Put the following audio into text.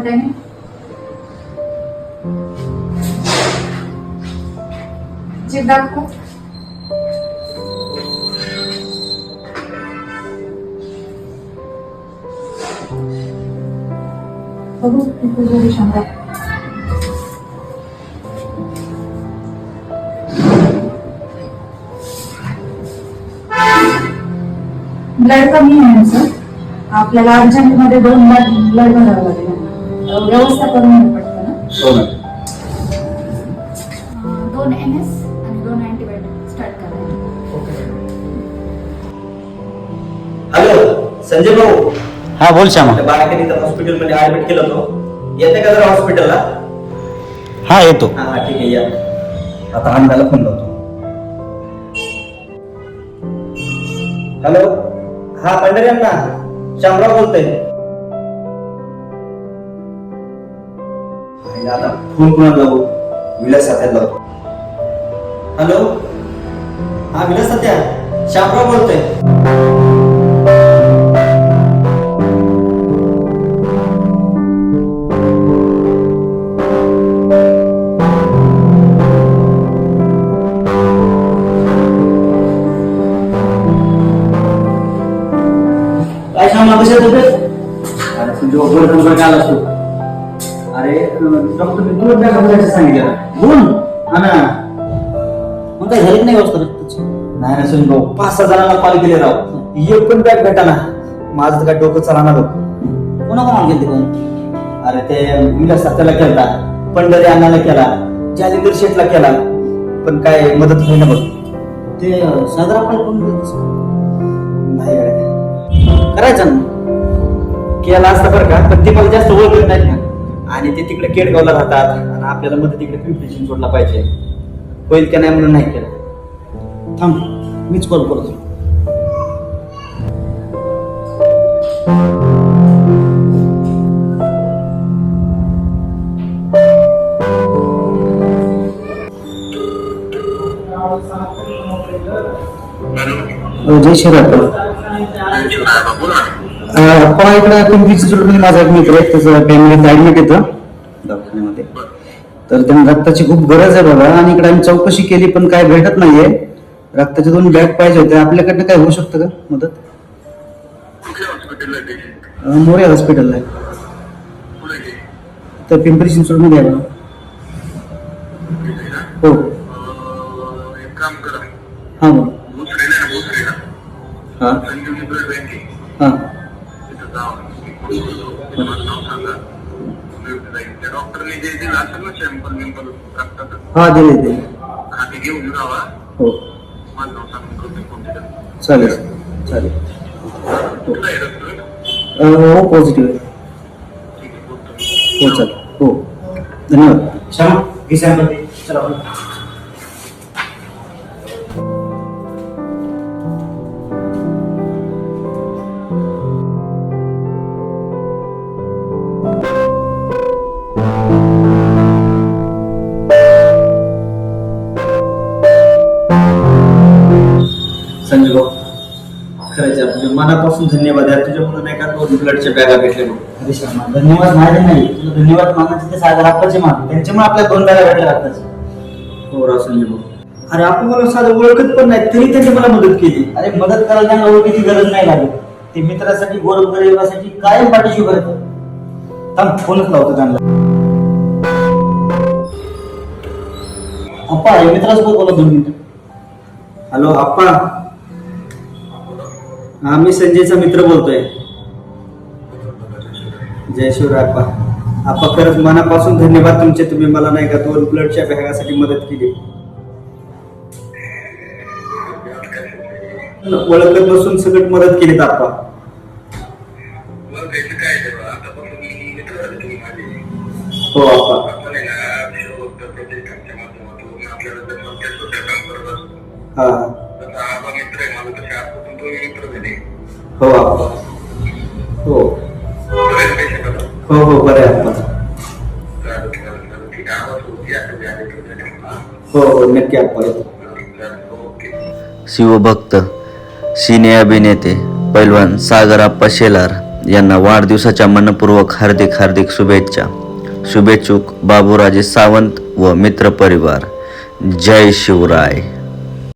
त्याने? जीभ दाखव. बघू किती झाली शंभर. ब्लड कमी आहे सर. आपल्याला अर्जंट मध्ये 2 ब्लड भरावं लागेल. व्यवस्था करून पडतं ना. 2 NS आणि 2 अँटीबायोटिक स्टार्ट करा. हॅलो संजय भाऊ. हा बोल श्यामा. बाळाकडे हॉस्पिटल मध्ये ऍडमिट केलं होतं. येते का जरा हॉस्पिटलला? हा येतो. हा ठीक आहे या. आता अण्णाला फोन लावतो. हॅलो हा पंढरी अण्णा, शामराव बोलतोय. आता फोन कुणाला लावू? विलास साथ्याला लावतो. हॅलो हा विलास साथ्या, शामराव बोलतोय. काय श्यामा कशा तब्येत? अरे तुझ्या ऑपरेशन काय आला असतो? अरे डॉक्टरने तुला बॅग भरायचं सांगितलं. बोल हा ना. मग काय झालं नाही व्यवस्था रक्ताची? नाही ना सुन भाऊ, 5-6 जणांना कॉल केले राव. एक पण बॅग भेटाना. माझं तर काय डोकं चालणार बघ. कोणा कोणाला गेलते कोण? अरे ते विलास साथ्याला केला, पंढरी अण्णाला केला, जालिंदर शेठला केला, पण काय मदत होईना बघ. ते सागर आपल्याला कोण गेलते? नाही गड्या. करायचं ना. केला असता बरं का, पण ते मला जास्त ओळखत नाहीत ना. आणि ते तिकडे केडगावला राहतात आणि आपल्याला मध्ये तिकडे पिंपरी चिंचवडला पाहिजे. होईल का नाही म्हणून नाही केलं. थांब मीच कॉल करतो. जय शिवराय. आपण इकडे पिंपरी चिंचवडमध्ये माझा एक मित्र आहे, त्याचं फॅमिलीत ऍडमिट येतं दवाखान्यामध्ये. तर त्यांना रक्ताची खूप गरज आहे बघा. आणि इकडे आम्ही चौकशी केली पण काय भेटत नाहीये. रक्ताचे 2 बॅग पाहिजे होते. आपल्याकडनं काय होऊ शकतं का मदत? मोरे हॉस्पिटलला आहे. तर पिंपरी चिंचवडमध्ये आहे बघा. हो हा मग हा हा हा दिले हो चालेल चालेल. हो पॉझिटिव्ह आहे. हो चालेल. हो धन्यवाद. श्यामा घे सॅम्पल. चला संजय भाऊ, खरंच तुझ्या मनापासून धन्यवाद यार. तुझ्यामुळे नाही का 2 ब्लडच्या बॅगा भेटल्या बघ. अरे श्यामा, धन्यवाद माझे नाही, तुला धन्यवाद मानायचे ते सागर आपल्याचे मान. त्यांच्यामुळे आपल्या 2 बॅगा भेटल्या रक्ताच्या. हो राव संजय भाऊ. अरे आपण मला साधं ओळखत पण नाही तरी त्यांनी मला मदत केली. अरे मदत करायला त्यांना ओळखीची गरज नाही लागत. ते मित्रासाठी गोरगरिबासाठी कायम पाठीशी उभं राहतात. थांब फोनच लावतो त्यांना. अप्पा हे मित्रासोबत बोला 2 मिनिटं. हॅलो आप्पा. हा मी संजयचा मित्र बोलतोय. जय शिवराय आप्पा. आप्पा खरंच मनापासून धन्यवाद तुमचे. तुम्ही मला नाही का 2 ब्लडच्या बॅगासाठी मदत केली. ओळखत बसून सगळं मदत केलीत आप्पा. हो आप्पा. हा हो आप्पा. हो हो हो बरं आहे आप्पा. हो हो नक्की आप्पा. शिवभक्त, सिने अभिनेते पैलवान सागर आप्पा शेलार यांना वाढदिवसाच्या मनपूर्वक हार्दिक हार्दिक शुभेच्छा. शुभेच्छुक बाबूराजे सावंत व मित्र परिवार. जय शिवराय.